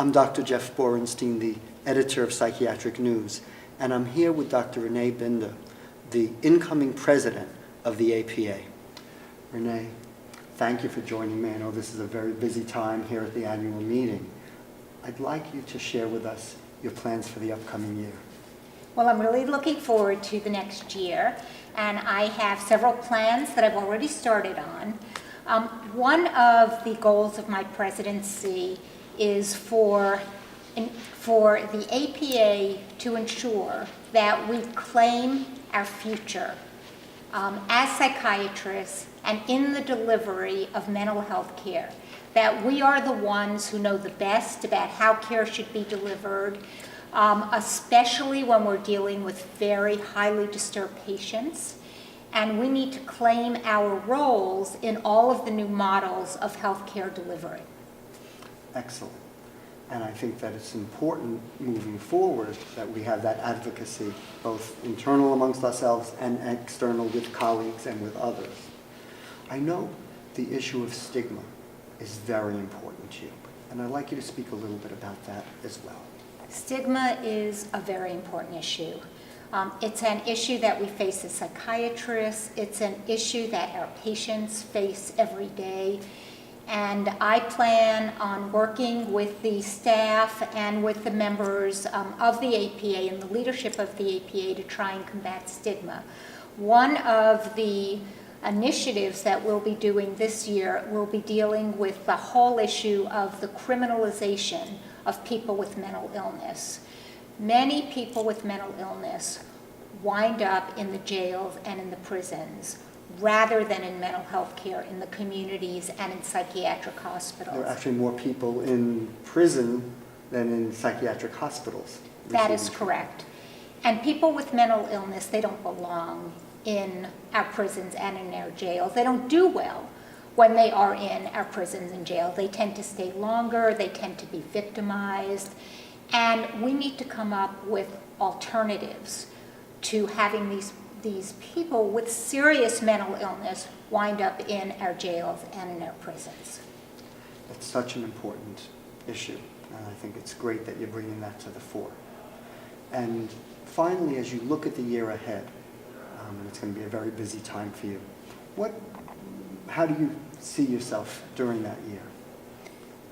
I'm Dr. Jeff Borenstein, the editor of Psychiatric News, and I'm here with Dr. Renee Binder, the incoming president of the APA. Renee, thank you for joining me. I know this is a very busy time here at the annual meeting. I'd like you to share with us your plans for the upcoming year. Well, I'm really looking forward to the next year, and I have several plans that I've already started on. One of the goals of my presidency is for the APA to ensure that we claim our future as psychiatrists and in the delivery of mental health care, that we are the ones who know the best about how care should be delivered, especially when we're dealing with very highly disturbed patients. And we need to claim our roles in all of the new models of healthcare delivery. Excellent. And I think that it's important moving forward that we have that advocacy, both internal amongst ourselves and external with colleagues and with others. I know the issue of stigma is very important to you, and I'd like you to speak a little bit about that as well. Stigma is a very important issue. It's an issue that we face as psychiatrists. It's an issue that our patients face every day. And I plan on working with the staff and with the members of the APA and the leadership of the APA to try and combat stigma. One of the initiatives that we'll be doing this year will be dealing with the whole issue of the criminalization of people with mental illness. Many people with mental illness wind up in the jails and in the prisons, rather than in mental health care in the communities and in psychiatric hospitals. There are actually more people in prison than in psychiatric hospitals. That is correct. And people with mental illness, they don't belong in our prisons and in our jails. They don't do well when they are in our prisons and jails. They tend to stay longer, they tend to be victimized, and we need to come up with alternatives to having these people with serious mental illness wind up in our jails and in our prisons. It's such an important issue, and I think it's great that you're bringing that to the fore. And finally, as you look at the year ahead, and it's going to be a very busy time for you, how do you see yourself during that year?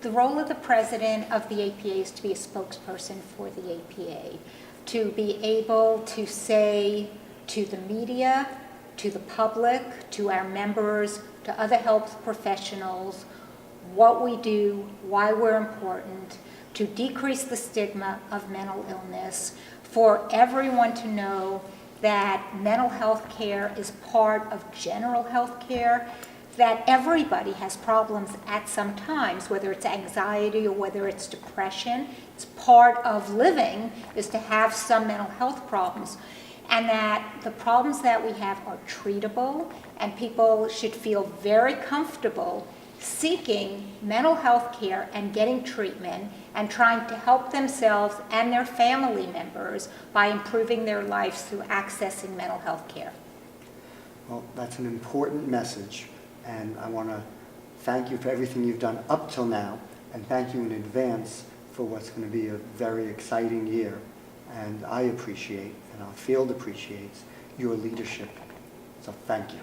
The role of the president of the APA is to be a spokesperson for the APA, to be able to say to the media, to the public, to our members, to other health professionals, what we do, why we're important, to decrease the stigma of mental illness, for everyone to know that mental health care is part of general health care, that everybody has problems at some times, whether it's anxiety or whether it's depression. It's part of living is to have some mental health problems, and that the problems that we have are treatable, and people should feel very comfortable seeking mental health care and getting treatment and trying to help themselves and their family members by improving their lives through accessing mental health care. Well, that's an important message, and I want to thank you for everything you've done up till now, and thank you in advance for what's going to be a very exciting year. And I appreciate, and our field appreciates, your leadership. So thank you.